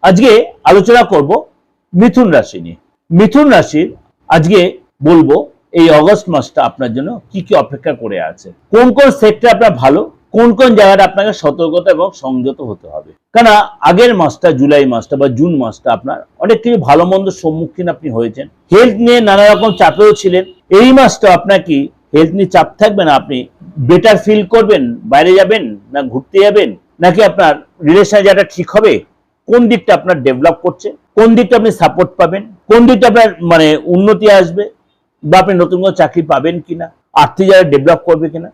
আজকে আলোচনা করব মিথুন রাশি নিয়ে। মিথুন রাশির আজকে বলবো এই অগস্ট মাসটা আপনার জন্য কি কি অপেক্ষা করে আছে, কোন কোন সেক্টর আপনার ভালো, কোন কোন জায়গাটা আপনাকে সতর্কতা এবং সংযত হতে হবে। কারণ আগের মাসটা, জুলাই মাসটা বা জুন মাসটা আপনার অনেক কিছু ভালো মন্দ সম্মুখীন আপনি হয়েছেন, হেলথ নিয়ে নানা রকম চাপেও ছিলেন। এই মাসটা আপনার কি হেলথ নিয়ে চাপ থাকবে না, আপনি বেটার ফিল করবেন, বাইরে যাবেন না ঘুরতে যাবেন, নাকি আপনার রিলেশন যেটা ঠিক হবে, কোন দিকটা আপনার ডেভেলপ করছে, কোন দিকটা আপনি সাপোর্ট পাবেন, কোন দিকটা আপনার মানে উন্নতি আসবে, বা আপনি নতুন কোনো চাকরি পাবেন কিনা, আর্থিক জায়গায় ডেভেলপ করবে কিনা।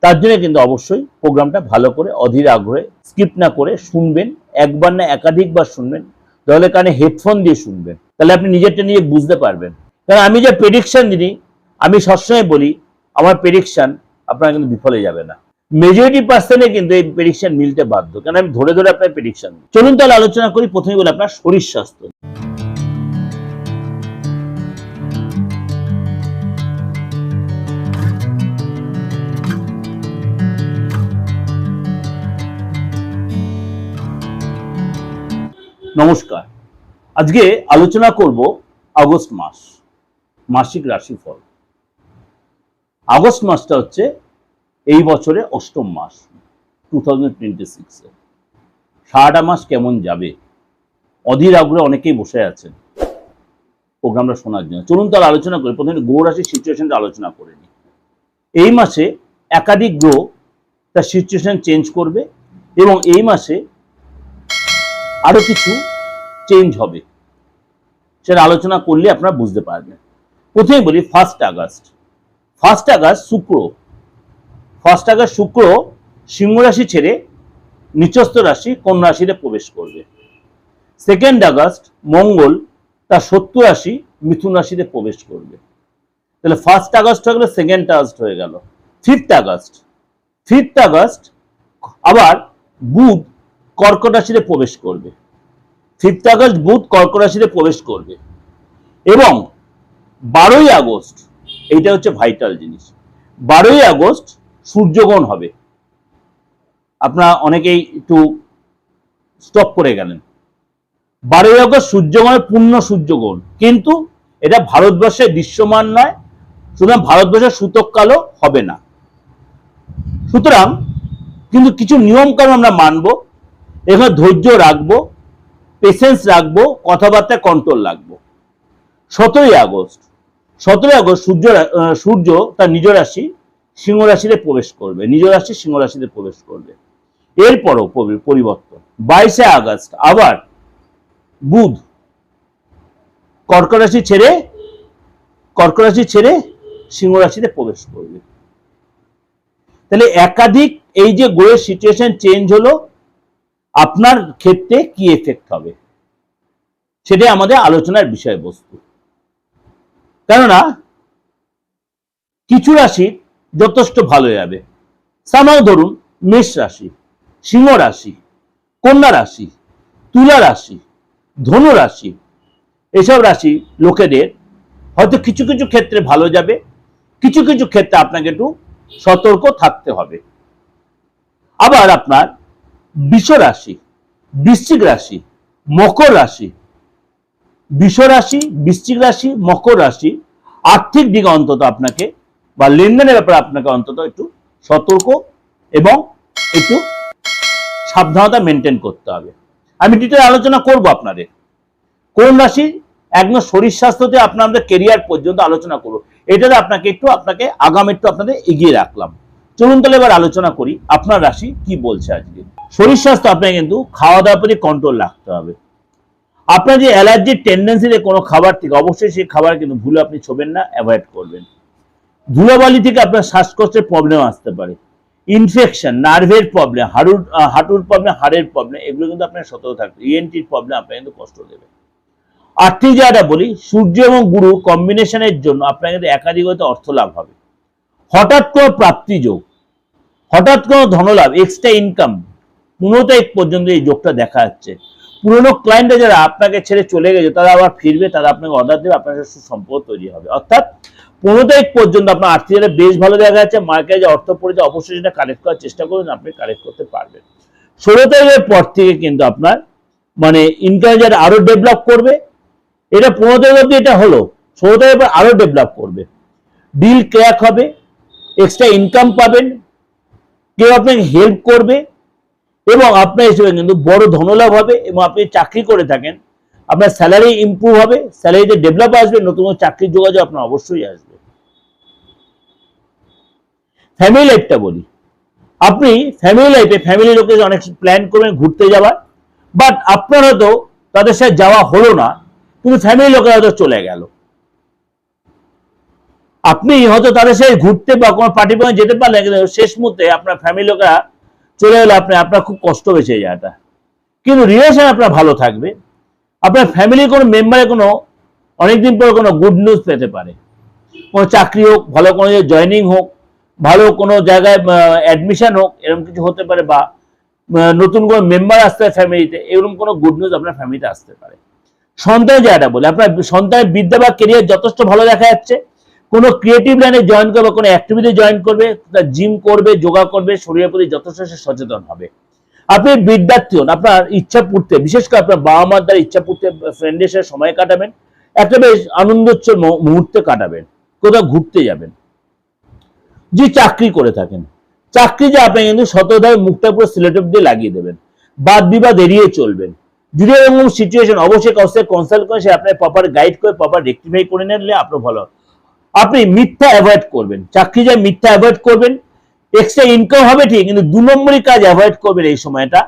তার জন্য কিন্তু অবশ্যই প্রোগ্রামটা ভালো করে অধীর আগ্রহে স্কিপ না করে শুনবেন, একবার না একাধিকবার শুনবেন, তাহলে কানে হেডফোন দিয়ে শুনবেন, তাহলে আপনি নিজেরটা নিয়ে বুঝতে পারবেন। কারণ আমি যে প্রেডিকশন দিই, আমি সবসময় বলি আমার প্রেডিকশন আপনার কিন্তু বিফলে যাবে না। মেজরিটি পার্সেন্টে কিন্তু এই প্রেডিকশন মিলতে বাধ্য, কারণ আমি ধরে ধরে আপনার প্রেডিকশন। চলুন তাহলে আলোচনা করি। প্রথমে বলি আপনার শরীর স্বাস্থ্য। নমস্কার, আজকে আলোচনা করব আগস্ট মাস, মাসিক রাশিফল। আগস্ট মাসটা হচ্ছে এই বছরে অষ্টম মাস, 2026। সারাটা মাস কেমন যাবে অধীর আগ্রহে অনেকেই বসে আছেন প্রোগ্রামটা শোনার জন্য। চলুন তাহলে আলোচনা করি। প্রথমে গ্রহ রাশির সিচুয়েশনটা আলোচনা করে নিই। এই মাসে একাধিক গ্রহ তার সিচুয়েশন চেঞ্জ করবে এবং এই মাসে আরো কিছু চেঞ্জ হবে, সেটা আলোচনা করলে আপনারা বুঝতে পারবেন। প্রথমে বলি 1 আগস্ট। 1 আগস্ট শুক্র, 1 আগস্ট শুক্র সিংহ রাশি ছেড়ে নিচস্থ রাশি কন্যা রাশিতে প্রবেশ করবে। 2 আগস্ট মঙ্গল তার শত্রু রাশি মিথুন রাশিতে প্রবেশ করবে। তাহলে 1 আগস্ট হয়ে গেল, 2 আগস্ট হয়ে গেল। 5 আগস্ট আবার বুধ কর্কট রাশিতে প্রবেশ করবে। 5 আগস্ট বুধ কর্কট রাশিতে প্রবেশ করবে এবং 12 আগস্ট, এইটা হচ্ছে ভাইটাল জিনিস, 12 আগস্ট সূর্যগ্রহণ হবে। আপনারা অনেকেই একটু স্টপ করে গেলেন। 12 আগস্ট সূর্যগ্রহণের পূর্ণ সূর্যগ্রহণ, কিন্তু এটা ভারতবর্ষে দৃশ্যমান নয়, সুতরাং ভারতবর্ষের সূতক কালও হবে না। সুতরাং কিন্তু কিছু নিয়ম কানুন আমরা মানবো, এখানে ধৈর্য রাখবো, পেশেন্স রাখবো, কথাবার্তায় কন্ট্রোল রাখবো। 17 আগস্ট সূর্য তার নিজ রাশি সিংহ রাশিতে প্রবেশ করবে, নিজ রাশি সিংহ রাশিতে প্রবেশ করবে। এরপরও পরিবর্তন। 22 আগস্ট আবার বুধ কর্কট রাশি ছেড়ে সিংহ রাশিতে প্রবেশ করবে। তাহলে একাধিক এই যে গ্রহের সিচুয়েশন চেঞ্জ হলো, আপনার ক্ষেত্রে কি এফেক্ট হবে সেটাই আমাদের আলোচনার বিষয়বস্তু। কেননা কিছু রাশি যথেষ্ট ভালো যাবে। সামাও ধরুন মেষ রাশি, সিংহ রাশি, কন্যা রাশি, তুলা রাশি, ধনু রাশি, এসব রাশি লোকেদের হয়তো কিছু কিছু ক্ষেত্রে ভালো যাবে, কিছু কিছু ক্ষেত্রে আপনাকে একটু সতর্ক থাকতে হবে। আবার আপনার বৃষ রাশি, বৃশ্চিক রাশি, মকর রাশি, বৃষ রাশি, বৃশ্চিক রাশি, মকর রাশি, আর্থিক দিকে অন্তত আপনাকে বা লেনদেনের ব্যাপারে আপনাকে অন্তত একটু সতর্ক এবং একটু সাবধানতা মেনটেন করতে হবে। আমি ডিটেল আলোচনা করব আপনাদের কোন রাশি একদম শরীর স্বাস্থ্যতে আপনাদের কেরিয়ার পর্যন্ত আলোচনা করব। এটাতে আপনাকে আগাম একটু আপনাদের এগিয়ে রাখলাম। চলুন তাহলে এবার আলোচনা করি আপনার রাশি কি বলছে। আজকে শরীর স্বাস্থ্য আপনাকে কিন্তু খাওয়া দাওয়ার প্রতি কন্ট্রোল রাখতে হবে। আপনার যে অ্যালার্জির টেন্ডেন্সি কোনো খাবার থেকে, অবশ্যই সেই খাবার কিন্তু ভুলে আপনি ছোবেন না, অ্যাভয়েড করবেন। ধুলোবালি থেকে আপনার শ্বাসকষ্টের প্রবলেম আসতে পারে, ইনফেকশন, নার্ভের প্রবলেম, হাঁটুর প্রবলেম, হাড়ের প্রবলেম, এগুলো কিন্তু আপনার সতর্ক থাকবে। ইএনটির প্রবলেম আপনাকে কিন্তু কষ্ট দেবে। আর্থিক জায়গাটা বলি, সূর্য এবং গুরু কম্বিনেশনের জন্য আপনার কিন্তু একাধিকত অর্থ লাভ হবে। হঠাৎ কোনো প্রাপ্তি যোগ, হঠাৎ কোনো ধনলাভ, এক্সট্রা ইনকাম 15 তারিখ পর্যন্ত এই যোগটা দেখা যাচ্ছে। পুরনো ক্লায়েন্টরা যারা আপনাকে ছেড়ে চলে গেছে তারা আবার ফিরবে, তারা আপনাকে অর্ডার দেবে, আপনার সাথে সুসম্পর্ক তৈরি হবে। অর্থাৎ 15 তারিখ পর্যন্ত আপনার আর্থিক জায়গায় বেশ ভালো দেখা যাচ্ছে। মার্কেটে যে অর্থ পড়েছে অবশ্যই সেটা কালেক্ট করার চেষ্টা করুন, আপনি কালেক্ট করতে পারবেন। 16 তারিখের পর থেকে কিন্তু আপনার মানে ইনকাম যারা আরো ডেভেলপ করবে। এটা 15 তারিখ অব্দি এটা হলো, 16 তারিখ পর আরো ডেভেলপ করবে, ডিল ক্র্যাক হবে, এক্সট্রা ইনকাম পাবেন, কেউ আপনাকে হেল্প করবে এবং আপনার হিসেবে কিন্তু বড় ধনলাভ হবে। এবং আপনি চাকরি করে থাকেন, আপনার স্যালারি ইমপ্রুভ হবে, স্যালারিতে ডেভেলপ আসবে, নতুন চাকরির যোগাযোগ আপনার অবশ্যই আসবে। ফ্যামিলি লাইফটা বলি, আপনি ফ্যামিলি লাইফে ফ্যামিলি লোকে অনেক প্ল্যান করবেন ঘুরতে যাওয়ার, বাট আপনার হয়তো তাদের সাথে যাওয়া হলো না, কিন্তু ফ্যামিলি লোকেরা হয়তো চলে গেল। আপনি হয়তো তাদের সাথে ঘুরতে বা কোনো পার্টি পয়েন্ট যেতে পারলেন, কিন্তু শেষ মুহূর্তে আপনার ফ্যামিলি লোকেরা চলে গেলে আপনার খুব কষ্ট হয়েছে এই জায়গাটা। কিন্তু রিলেশন আপনার ভালো থাকবে, আপনার ফ্যামিলির কোনো মেম্বারের কোনো অনেকদিন পর কোনো গুড নিউজ পেতে পারে, কোনো চাকরি হোক, ভালো কোনো জয়নিং হোক, ভালো কোনো জায়গায় অ্যাডমিশন হোক, এরকম কিছু হতে পারে, বা নতুন কোনো মেম্বার আসতে পারে ফ্যামিলিতে, এরকম কোনো গুড নিউজ আপনার ফ্যামিলিতে আসতে পারে। সন্তানের জায়গাটা বলে, আপনার সন্তানের বিদ্যা বা কেরিয়ার যথেষ্ট ভালো দেখা যাচ্ছে, কোনো ক্রিয়েটিভ লাইনে জয়েন করবে, কোনো অ্যাক্টিভিটি জয়েন করবে, জিম করবে, যোগা করবে, শরীরের প্রতি যথেষ্ট সচেতন হবে। আপনি বিদ্যার্থী হন, আপনার ইচ্ছা পূর্তে, বিশেষ করে আপনার বাবা মার দ্বারা ইচ্ছা পূর্তে ফ্রেন্ডের সাথে সময় কাটাবেন, একটা বেশ আনন্দোচ্ছল মুহূর্তে কাটাবেন, কোথাও ঘুরতে যাবেন। যে চাকরি করে থাকেন, চাকরি যে আপনি কিন্তু শতভাবে মুখটা পুরো সিলেক্টিভ দিয়ে লাগিয়ে দেবেন, বাদ বিবাদ এড়িয়ে চলবেন। যদি এরকম সিচুয়েশন অবশ্যই কাউকে কনসাল্ট করে সে আপনার প্রপার গাইড করে প্রপার রেকটিফাই করে নিলে আপনার ভালো। আপনি মিথ্যা অ্যাভয়েড করবেন, চাকরি যায় মিথ্যা অ্যাভয়েড করবেন, এক্সট্রা ইনকাম হবে ঠিক, কিন্তু 2 নম্বরই কাজ অ্যাভয়েড করবেন এই সময়টা।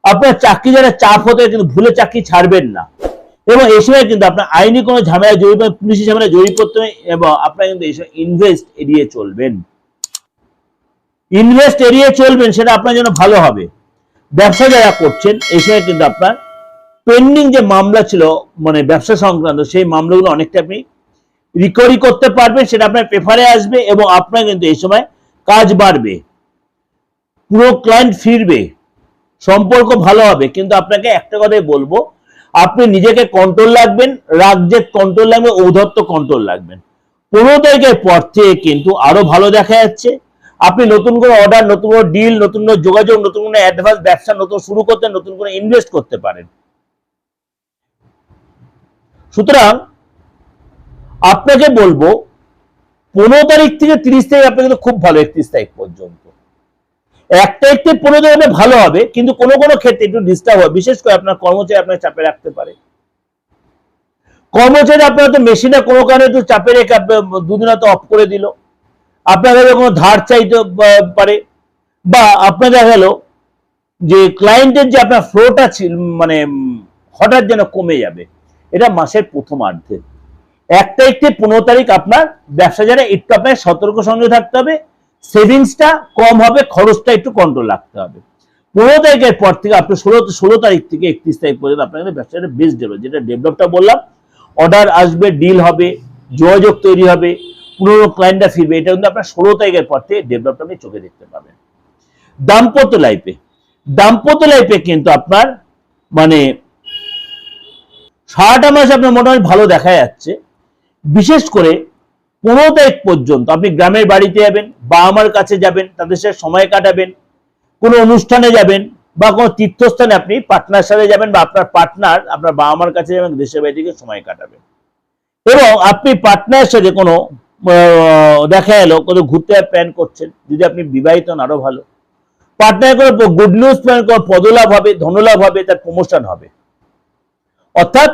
আপনার চাকরি যারা চাপ হতে কিন্তু ভুলে চাকরি ছাড়বেন না, এবং এই সময় কিন্তু আপনার আইনি কোনো ঝামেলা জড়িত, পুলিশি ঝামেলা জড়িত করতে হবে, এবং আপনার কিন্তু এই সময় ইনভেস্ট এড়িয়ে চলবেন, ইনভেস্ট এড়িয়ে চলবেন, সেটা আপনার জন্য ভালো হবে। ব্যবসা যারা করছেন এই সময় কিন্তু আপনার পেন্ডিং যে মামলা ছিল মানে ব্যবসা সংক্রান্ত, সেই মামলাগুলো অনেকটা আপনি রিকভারি করতে পারবেন, সেটা আপনার পেপারে আসবে, এবং আপনার কিন্তু এই সময় কাজ বাড়বে, পুরো ক্লায়েন্ট ফিরবে, সম্পর্ক ভালো হবে। কিন্তু আপনাকে একটা কথাই বলবো, আপনি নিজেকে কন্ট্রোল রাখবেন, রাগজেদ কন্ট্রোল রাখবেন, ঔদ্ধত্য কন্ট্রোল রাখবেন। 15 তারিখের পর থেকে কিন্তু আরো ভালো দেখা যাচ্ছে। আপনি নতুন করে অর্ডার, নতুন করে ডিল, নতুন করে যোগাযোগ, নতুন করে অ্যাডভান্স ব্যবসা নতুন শুরু করতে, নতুন করে ইনভেস্ট করতে পারেন। সুতরাং আপনাকে বলবো 15 তারিখ থেকে 30 তারিখ আপনি কিন্তু খুব ভালো, 31 তারিখ পর্যন্ত। 1 তারিখ থেকে 15 তারিখ ভালো হবে, কিন্তু কোনো কোনো ক্ষেত্রে একটু ডিস্টার্ব হবে, বিশেষ করে আপনার কর্মচারী আপনার চাপে রাখতে পারে। কর্মচারী আপনার তো মেশিনে কোনো কারণে একটু চাপে রেখে দুদিন হয়তো অফ করে দিল, আপনার কাছে কোনো ধার চাইতে পারে, বা আপনার দেখা গেল যে ক্লায়েন্টের যে আপনার ফ্লোটা ছিল মানে হঠাৎ যেন কমে যাবে। এটা মাসের প্রথমার্ধে 1 তারিখ থেকে 15 তারিখ আপনার ব্যবসা যারা একটু আপনার সতর্ক সঙ্গে থাকতে হবে, সেভিংসটা কম হবে, খরচটা একটু কন্ট্রোল রাখতে হবে। 15 তারিখের পর থেকে আপনি 16 তারিখ থেকে 31 তারিখ পর্যন্ত আপনার ব্যবসাটা বেশ ডেভেলপ, যেটা ডেভেলপটা বললাম, অর্ডার আসবে, ডিল হবে, যোগাযোগ তৈরি হবে, পুরনো ক্লায়েন্টরা ফিরবে, এটা কিন্তু আপনার 16 তারিখের পর থেকে ডেভেলপটা আপনি চোখে দেখতে পাবেন। দাম্পত্য লাইফে কিন্তু আপনার মানে সারাটা মাস আপনার মোটামুটি ভালো দেখা যাচ্ছে। বিশেষ করে 15 তারিখ পর্যন্ত আপনি গ্রামের বাড়িতে যাবেন, বাবা মার কাছে যাবেন, তাদের সাথে সময় কাটাবেন, কোনো অনুষ্ঠানে যাবেন, বা কোনো তীর্থস্থানে আপনি পার্টনার সাথে যাবেন, বা আপনার পার্টনার আপনার বাবা মার কাছে যাবেন, দেশের বাড়ি থেকে সময় কাটাবেন। এবং আপনি পার্টনারের সাথে কোনো দেখা গেল কোনো ঘুরতে প্ল্যান করছেন, যদি আপনি বিবাহিত আরো ভালো, পার্টনার কোনো গুড নিউজ প্ল্যান করে, পদলাভ হবে, ধনলাভ হবে, তার প্রমোশন হবে। অর্থাৎ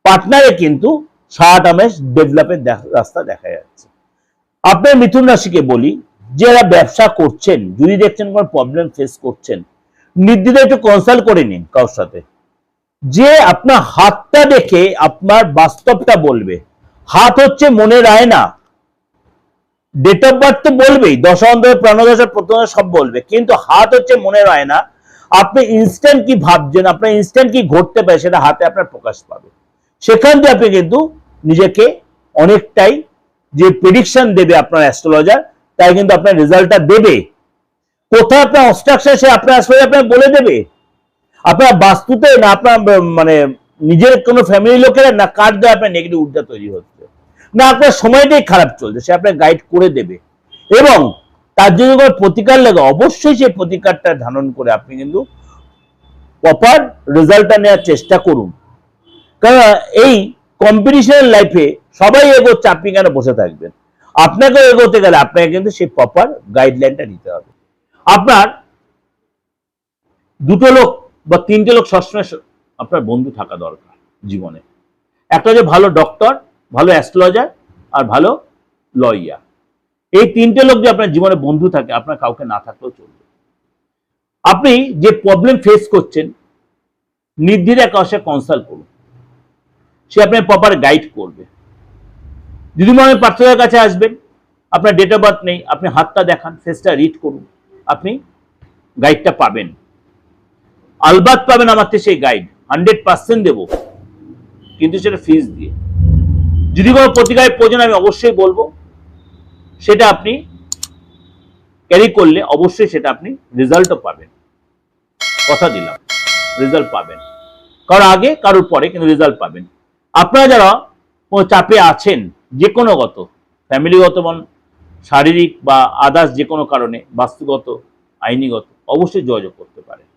পার্টনারে কিন্তু সারাটা মাস ডেভেলপের রাস্তা দেখা যাচ্ছে। আপনার মিথুন রাশিকে বলি, যারা ব্যবসা করছেন, যদি দেখছেন কোনো প্রবলেম ফেস করছেন, নির্দ্বিধায় একটু কনসাল্ট করে নিন কারোর সাথে, যে আপনার হাতটা দেখে আপনার বাস্তবটা বলবে। হাত হচ্ছে মনের আয়না, ডেট অফ বার্থ তো বলবেই, দশান্তরে প্রাণদশা প্রত্যয় সব বলবে, কিন্তু হাত হচ্ছে মনের আয়না। আপনি ইনস্ট্যান্ট কি ভাবছেন, আপনার ইনস্ট্যান্ট কি ঘটতে পারে, সেটা হাতে আপনার প্রকাশ পাবে। সেখান থেকে আপনি কিন্তু নিজেকে অনেকটাই যে প্রেডিকশন দেবে আপনার অ্যাস্ট্রোলজার, তাই কিন্তু আপনার রেজাল্টটা দেবে। কোথায় আপনার অবস্ট্রাকশন সে আপনার অ্যাস্ট্রোলজার আপনার বলে দেবে। আপনার বাস্তুতে না আপনার মানে নিজের কোনো ফ্যামিলি লোকেরা না কার দ্বারা আপনার নেগেটিভ ঊর্জা তৈরি হচ্ছে, না আপনার সময়টাই খারাপ চলছে, সে আপনার গাইড করে দেবে। এবং তার জন্য কোনো প্রতিকার লাগে, অবশ্যই সেই প্রতিকারটা ধারণ করে আপনি কিন্তু প্রপার রেজাল্টটা নেওয়ার চেষ্টা করুন। কারণ এই কম্পিটিশন লাইফে সবাই এগোচ্ছে, আপনি কেন বসে থাকবেন? আপনাকে এগোতে গেলে আপনাকে কিন্তু সেই প্রপার গাইডলাইনটা নিতে হবে। আপনার দুটো লোক বা তিনটে লোক সবসময় আপনার বন্ধু থাকা দরকার জীবনে। একটা হচ্ছে ভালো ডক্টর, ভালো অ্যাস্ট্রোলজার, আর ভালো লয়ার। এই তিনটে লোক যে আপনার জীবনে বন্ধু থাকে, আপনার কাউকে না থাকলেও চলবে। আপনি যে প্রবলেম ফেস করছেন, নির্দ্বিধায় কারোর সাথে কনসাল্ট করুন, সে আপনার প্রপার গাইড করবে। যদি মনে হয় পার্থক্যের কাছে আসবেন, আপনার ডেট অফ বার্থ নেই, আপনি হাতটা দেখান, ফেসটা রিড করুন, আপনি গাইডটা পাবেন। আলবাত পাবেন আমার থেকে সেই গাইড, 100% দেবো, কিন্তু সেটা ফিস দিয়ে। যদি কোনো প্রতিকারের প্রয়োজন আমি অবশ্যই বলবো, সেটা আপনি ক্যারি করলে অবশ্যই সেটা আপনি রেজাল্টও পাবেন, কথা দিলাম রেজাল্ট পাবেন। কারোর আগে কারোর পরে, কিন্তু রেজাল্ট পাবেন। আপনারা যারা কোনো চাপে আছেন, যে কোনো গত, ফ্যামিলিগত বন, শারীরিক বা আদার্স যে কোনো কারণে, বাস্তুগত, আইনিগত, অবশ্যই যোগাযোগ করতে পারেন।